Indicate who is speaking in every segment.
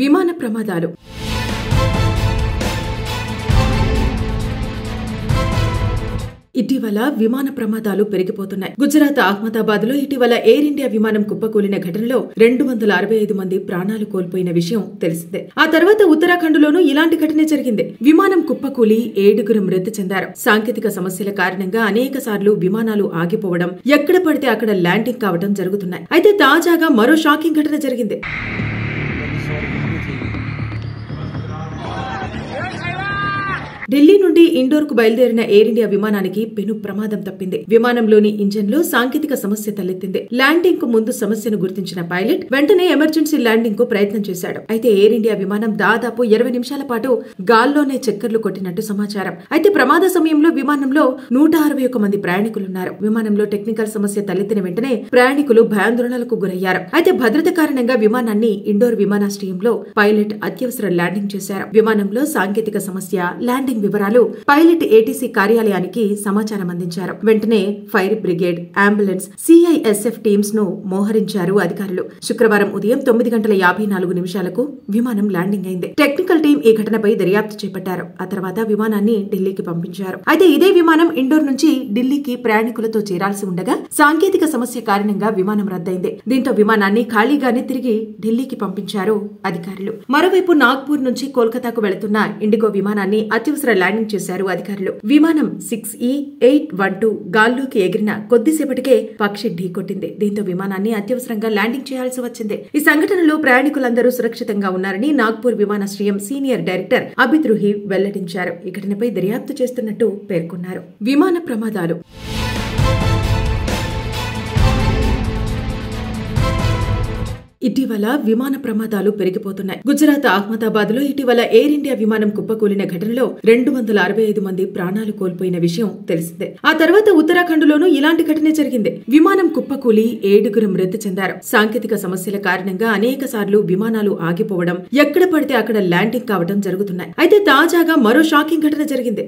Speaker 1: విమాన ప్రమాదాలు. ఇటీవల విమాన ప్రమాదాలు పెరిగిపోతున్నాయి. గుజరాత్ అహ్మదాబాద్ లో ఇటీవల ఎయిర్ ఇండియా విమానం కుప్పకూలిన ఘటనలో 265 మంది ప్రాణాలు కోల్పోయిన విషయం తెలిసిందే. ఆ తర్వాత ఉత్తరాఖండ్ లోనూ ఇలాంటి ఘటనే జరిగింది. విమానం కుప్పకూలి 7 మృతి చెందారు. సాంకేతిక సమస్యల కారణంగా అనేక సార్లు విమానాలు ఆగిపోవడం, ఎక్కడ పడితే అక్కడ ల్యాండింగ్ కావడం జరుగుతున్నాయి. అయితే తాజాగా మరో షాకింగ్ ఘటన జరిగింది. ఢిల్లీ నుండి ఇండోర్ కు బయలుదేరిన ఎయిర్ ఇండియా విమానానికి పెను ప్రమాదం తప్పింది. విమానంలోని ఇంజన్ లో సాంకేతిక సమస్య తలెత్తింది. ల్యాండింగ్ కు ముందు సమస్యను గుర్తించిన పైలట్ వెంటనే ఎమర్జెన్సీ ల్యాండింగ్ కు ప్రయత్నం చేశాడు. అయితే ఎయిర్ ఇండియా విమానం దాదాపు 20 నిమిషాల పాటు గాల్లోనే చక్కర్లు కొట్టినట్టు సమాచారం. అయితే ప్రమాద సమయంలో విమానంలో 161 మంది ప్రయాణికులున్నారు. విమానంలో టెక్నికల్ సమస్య తలెత్తిన వెంటనే ప్రయాణికులు భయాందోళనలకు గురయ్యారు. అయితే భద్రత కారణంగా విమానాన్ని ఇండోర్ విమానాశ్రయంలో పైలట్ అత్యవసర ల్యాండింగ్ చేశారు. విమానంలో సాంకేతిక సమస్య, ల్యాండింగ్ వివరాలు పైలట్ ఏటీసీ కార్యాలయానికి సమాచారం అందించారు. వెంటనే fire brigade, ambulance, CISF teams ను మోహరించారు అధికారులు. శుక్రవారం ఉదయం 9:54 విమానం ల్యాండింగ్ అయింది. టెక్నికల్ టీం ఈ ఘటనపై దర్యాప్తు చేపట్టారు. ఆ తర్వాత విమానాన్ని ఢిల్లీకి పంపించారు. అయితే ఇదే విమానం ఇండోర్ నుంచి ఢిల్లీకి ప్రయాణికులతో చేరాల్సి ఉండగా సాంకేతిక సమస్య కారణంగా విమానం రద్దయింది. దీంతో విమానాన్ని ఖాళీగానే తిరిగి ఢిల్లీకి పంపించారు అధికారులు. మరోవైపు నాగ్పూర్ నుంచి కోల్కతాకు వెళుతున్న ఇండిగో విమానాన్ని అత్యవసర ల్యాండింగ్ చేశారు అధికారులు. విమానం 6E812 గాల్లోకి ఎగిరిన కొద్దిసేపటికే పక్షి ఢీకొట్టింది. దీంతో విమానాన్ని అత్యవసరంగా ల్యాండింగ్ చేయాల్సి వచ్చింది. ఈ సంఘటనలో ప్రయాణికులందరూ సురక్షితంగా ఉన్నారని నాగ్పూర్ విమానాశ్రయం సీనియర్ డైరెక్టర్ అబిద్ రుహి వెల్లడించారు. ఈ ఘటనపై దర్యాప్తు చేస్తున్నట్టు పేర్కొన్నారు. విమాన ప్రమాదాలు. ఇటీవల విమాన ప్రమాదాలు పెరిగిపోతున్నాయి. గుజరాత్ అహ్మదాబాద్ లో ఇటీవల ఎయిర్ ఇండియా విమానం కుప్పకూలిన ఘటనలో 265 మంది ప్రాణాలు కోల్పోయిన విషయం తెలిసిందే. ఆ తర్వాత ఉత్తరాఖండ్ లోనూ ఇలాంటి ఘటనే జరిగింది. విమానం కుప్పకూలి 7 మృతి చెందారు. సాంకేతిక సమస్యల కారణంగా అనేక సార్లు విమానాలు ఆగిపోవడం, ఎక్కడ పడితే అక్కడ ల్యాండింగ్ కావడం జరుగుతున్నాయి. అయితే తాజాగా మరో షాకింగ్ ఘటన జరిగింది.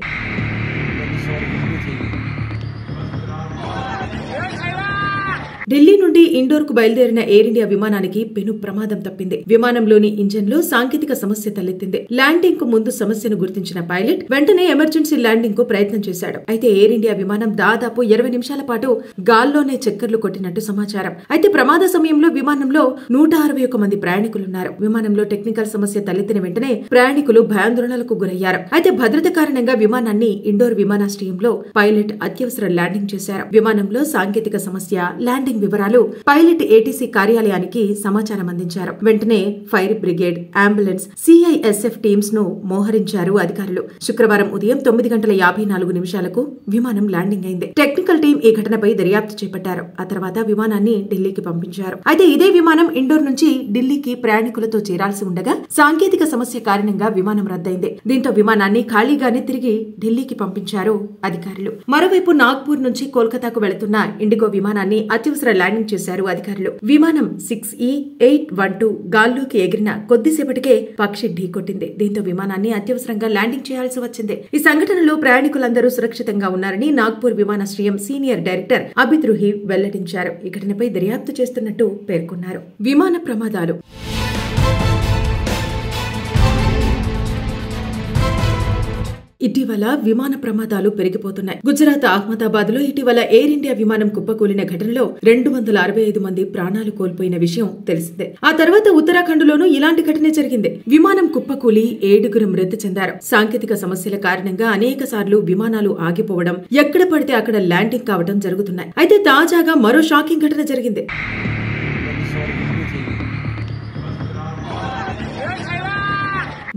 Speaker 1: ఢిల్లీ నుండి ఇండోర్ కు బయలుదేరిన ఎయిర్ ఇండియా విమానానికి పెను ప్రమాదం తప్పింది. విమానంలోని ఇంజన్ లో సాంకేతిక సమస్య తలెత్తింది. ల్యాండింగ్ కు ముందు సమస్యను గుర్తించిన పైలట్ వెంటనే ఎమర్జెన్సీ ల్యాండింగ్ కు ప్రయత్నం చేశాడు. అయితే ఎయిర్ ఇండియా విమానం దాదాపు 20 నిమిషాల పాటు గాల్లోనే చక్కర్లు కొట్టినట్టు సమాచారం. అయితే ప్రమాద సమయంలో విమానంలో 161 మంది ప్రయాణికులున్నారు. విమానంలో టెక్నికల్ సమస్య తలెత్తిన వెంటనే ప్రయాణికులు భయాందోళనలకు గురయ్యారు. అయితే భద్రత కారణంగా విమానాన్ని ఇండోర్ విమానాశ్రయంలో పైలట్ అత్యవసర ల్యాండింగ్ చేశారు. విమానంలో సాంకేతిక సమస్య, ల్యాండింగ్ వివరాలు పైలట్ ఏటీసీ కార్యాలయానికి సమాచారం అందించారు. వెంటనే fire brigade, ambulance, CISF teams ను మోహరించారు అధికారులు. శుక్రవారం ఉదయం 9:54 విమానం ల్యాండింగ్ అయింది. టెక్నికల్ టీం ఈ ఘటనపై దర్యాప్తు చేపట్టారు. ఆ తర్వాత విమానాన్ని ఢిల్లీకి పంపించారు. అయితే ఇదే విమానం ఇండోర్ నుంచి ఢిల్లీకి ప్రయాణికులతో చేరాల్సి ఉండగా సాంకేతిక సమస్య కారణంగా విమానం రద్దయింది. దీంతో విమానాన్ని ఖాళీగానే తిరిగి ఢిల్లీకి పంపించారు అధికారులు. మరోవైపు నాగ్పూర్ నుంచి కోల్కతాకు వెళుతున్న ఇండిగో విమానాన్ని అత్యవసర ల్యాండింగ్ చేశారు అధికారులు. విమానం 6E812 గాల్లోకి ఎగిరిన కొద్దిసేపటికే పక్షి ఢీకొట్టింది. దీంతో విమానాన్ని అత్యవసరంగా ల్యాండింగ్ చేయాల్సి వచ్చింది. ఈ సంఘటనలో ప్రయాణికులందరూ సురక్షితంగా ఉన్నారని నాగ్పూర్ విమానాశ్రయం సీనియర్ డైరెక్టర్ అబిద్ రుహి వెల్లడించారు. ఈ ఘటనపై దర్యాప్తు చేస్తున్నట్టు పేర్కొన్నారు. విమాన ప్రమాదాలు. ఇటీవల విమాన ప్రమాదాలు పెరిగిపోతున్నాయి. గుజరాత్ అహ్మదాబాద్ లో ఇటీవల ఎయిర్ ఇండియా విమానం కుప్పకూలిన ఘటనలో 265 మంది ప్రాణాలు కోల్పోయిన విషయం తెలిసిందే. ఆ తర్వాత ఉత్తరాఖండ్ లోనూ ఇలాంటి ఘటనే జరిగింది. విమానం కుప్పకూలి 7 మృతి చెందారు. సాంకేతిక సమస్యల కారణంగా అనేక సార్లు విమానాలు ఆగిపోవడం, ఎక్కడ పడితే అక్కడ ల్యాండింగ్ కావడం జరుగుతున్నాయి. అయితే తాజాగా మరో షాకింగ్ ఘటన జరిగింది.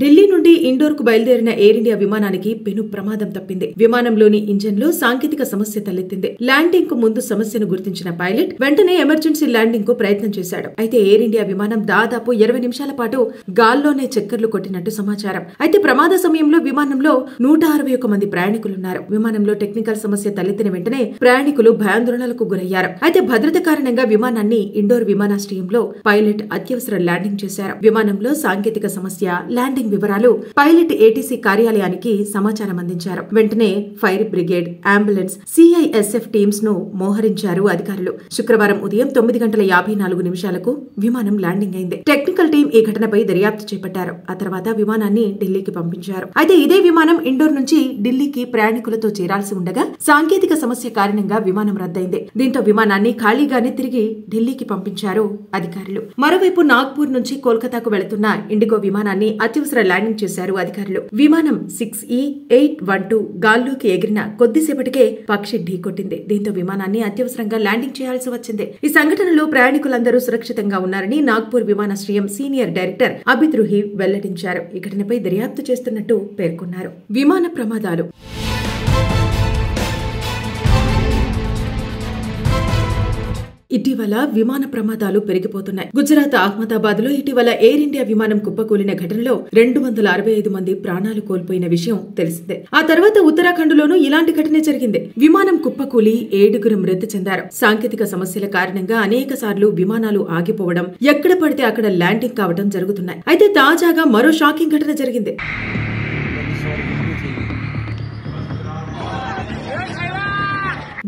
Speaker 1: ఢిల్లీ నుండి ఇండోర్ కు బయలుదేరిన ఎయిర్ ఇండియా విమానానికి పెను ప్రమాదం తప్పింది. విమానంలోని ఇంజన్ లో సాంకేతిక సమస్య తలెత్తింది. ల్యాండింగ్ కు ముందు సమస్యను గుర్తించిన పైలట్ వెంటనే ఎమర్జెన్సీ ల్యాండింగ్ కు ప్రయత్నం చేశాడు. అయితే ఎయిర్ ఇండియా విమానం దాదాపు 20 నిమిషాల పాటు గాల్లోనే చక్కర్లు కొట్టినట్టు సమాచారం. అయితే ప్రమాద సమయంలో విమానంలో 161 మంది ప్రయాణికులున్నారు. విమానంలో టెక్నికల్ సమస్య తలెత్తిన వెంటనే ప్రయాణికులు భయాందోళనలకు గురయ్యారు. అయితే భద్రత కారణంగా విమానాన్ని ఇండోర్ విమానాశ్రయంలో పైలట్ అత్యవసర ల్యాండింగ్ చేశారు. విమానంలో సాంకేతిక సమస్య, ల్యాండింగ్ ల్యాండింగ్ వివరాలు పైలట్ ఏటీసీ కార్యాలయానికి సమాచారం అందించారు. వెంటనే fire brigade, ambulance, CISF teams ను మోహరించారు అధికారులు. శుక్రవారం ఉదయం 9:54 విమానం ల్యాండింగ్ అయింది. టెక్నికల్ టీం ఈ ఘటనపై దర్యాప్తు చేపట్టారు. ఆ తర్వాత విమానాన్ని ఢిల్లీకి పంపించారు. అయితే ఇదే విమానం ఇండోర్ నుంచి ఢిల్లీకి ప్రయాణికులతో చేరాల్సి ఉండగా సాంకేతిక సమస్య కారణంగా విమానం రద్దయింది. దీంతో విమానాన్ని ఖాళీగానే తిరిగి ఢిల్లీకి పంపించారు అధికారులు. మరోవైపు నాగ్పూర్ నుంచి కోల్కతాకు వెళుతున్న ఇండిగో విమానాన్ని అత్యవసర ల్యాండింగ్ చేశారు అధికారులు. విమానం 6E812 గాల్లోకి ఎగిరిన కొద్దిసేపటికే పక్షి ఢీకొట్టింది. దీంతో విమానాన్ని అత్యవసరంగా ల్యాండింగ్ చేయాల్సి వచ్చింది. ఈ సంఘటనలో ప్రయాణికులందరూ సురక్షితంగా ఉన్నారని నాగ్పూర్ విమానాశ్రయం సీనియర్ డైరెక్టర్ అబిద్ రుహి వెల్లడించారు. ఈ ఘటనపై దర్యాప్తు చేస్తున్నట్టు పేర్కొన్నారు. విమాన ప్రమాదాలు ఇటీవల విమాన ప్రమాదాలు పెరిగిపోతున్నాయి. గుజరాత్ అహ్మదాబాద్ లో ఇటీవల ఎయిర్ ఇండియా విమానం కుప్పకూలిన ఘటనలో 265 మంది ప్రాణాలు కోల్పోయిన విషయం తెలిసిందే. ఆ తర్వాత ఉత్తరాఖండ్ లోనూ ఇలాంటి ఘటనే జరిగింది. విమానం కుప్పకూలి 7 మృతి చెందారు. సాంకేతిక సమస్యల కారణంగా అనేక సార్లు విమానాలు ఆగిపోవడం, ఎక్కడ పడితే అక్కడ ల్యాండింగ్ కావడం జరుగుతున్నాయి. అయితే తాజాగా మరో షాకింగ్ ఘటన జరిగింది.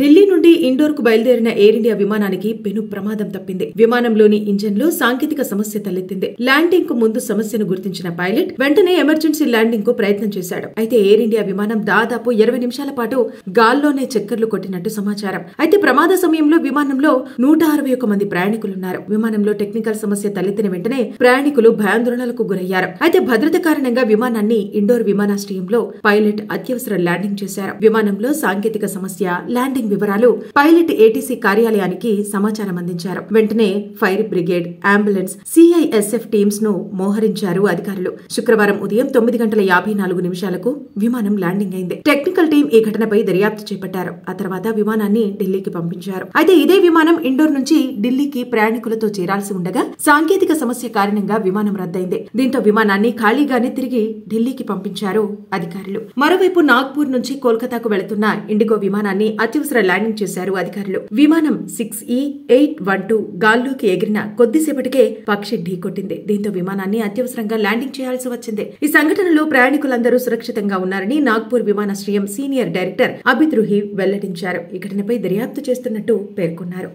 Speaker 1: ఢిల్లీ నుండి ఇండోర్ కు బయలుదేరిన ఎయిర్ ఇండియా విమానానికి పెను ప్రమాదం తప్పింది. విమానంలోని ఇంజన్ లో సాంకేతిక సమస్య తలెత్తింది. ల్యాండింగ్ కు ముందు సమస్యను గుర్తించిన పైలట్ వెంటనే ఎమర్జెన్సీ ల్యాండింగ్ కు ప్రయత్నం చేశాడు. అయితే ఎయిర్ ఇండియా విమానం దాదాపు 20 నిమిషాల పాటు గాల్లోనే చక్కర్లు కొట్టినట్టు సమాచారం. అయితే ప్రమాద సమయంలో విమానంలో 161 మంది ప్రయాణికులున్నారు. విమానంలో టెక్నికల్ సమస్య తలెత్తిన వెంటనే ప్రయాణికులు భయాందోళనలకు గురయ్యారు. అయితే భద్రత కారణంగా విమానాన్ని ఇండోర్ విమానాశ్రయంలో పైలట్ అత్యవసర ల్యాండింగ్ చేశారు. విమానంలో సాంకేతిక సమస్య, ల్యాండింగ్ వివరాలు పైలట్ ఏటీసీ కార్యాలయానికి సమాచారం అందించారు. వెంటనే fire brigade, ambulance, CISF teams ను మోహరించారు అధికారులు. శుక్రవారం ఉదయం 9:54 విమానం ల్యాండింగ్ అయింది. టెక్నికల్ టీం ఈ ఘటనపై దర్యాప్తు చేపట్టారు. ఆ తర్వాత విమానాన్ని ఢిల్లీకి పంపించారు. అయితే ఇదే విమానం ఇండోర్ నుంచి ఢిల్లీకి ప్రయాణికులతో చేరాల్సి ఉండగా సాంకేతిక సమస్య కారణంగా విమానం రద్దయింది. దీంతో విమానాన్ని ఖాళీగానే తిరిగి ఢిల్లీకి పంపించారు అధికారులు. మరోవైపు నాగ్పూర్ నుంచి కోల్కతాకు వెళుతున్న ఇండిగో విమానాన్ని అత్యవసర ల్యాండింగ్ చేశారు అధికారులు. విమానం 6E812 గాల్లోకి ఎగిరిన కొద్దిసేపటికే పక్షి ఢీకొట్టింది. దీంతో విమానాన్ని అత్యవసరంగా ల్యాండింగ్ చేయాల్సి వచ్చింది. ఈ సంఘటనలో ప్రయాణికులందరూ సురక్షితంగా ఉన్నారని నాగ్పూర్ విమానాశ్రయం సీనియర్ డైరెక్టర్ అబిద్ రుహి వెల్లడించారు. ఈ ఘటనపై దర్యాప్తు చేస్తున్నట్టు పేర్కొన్నారు.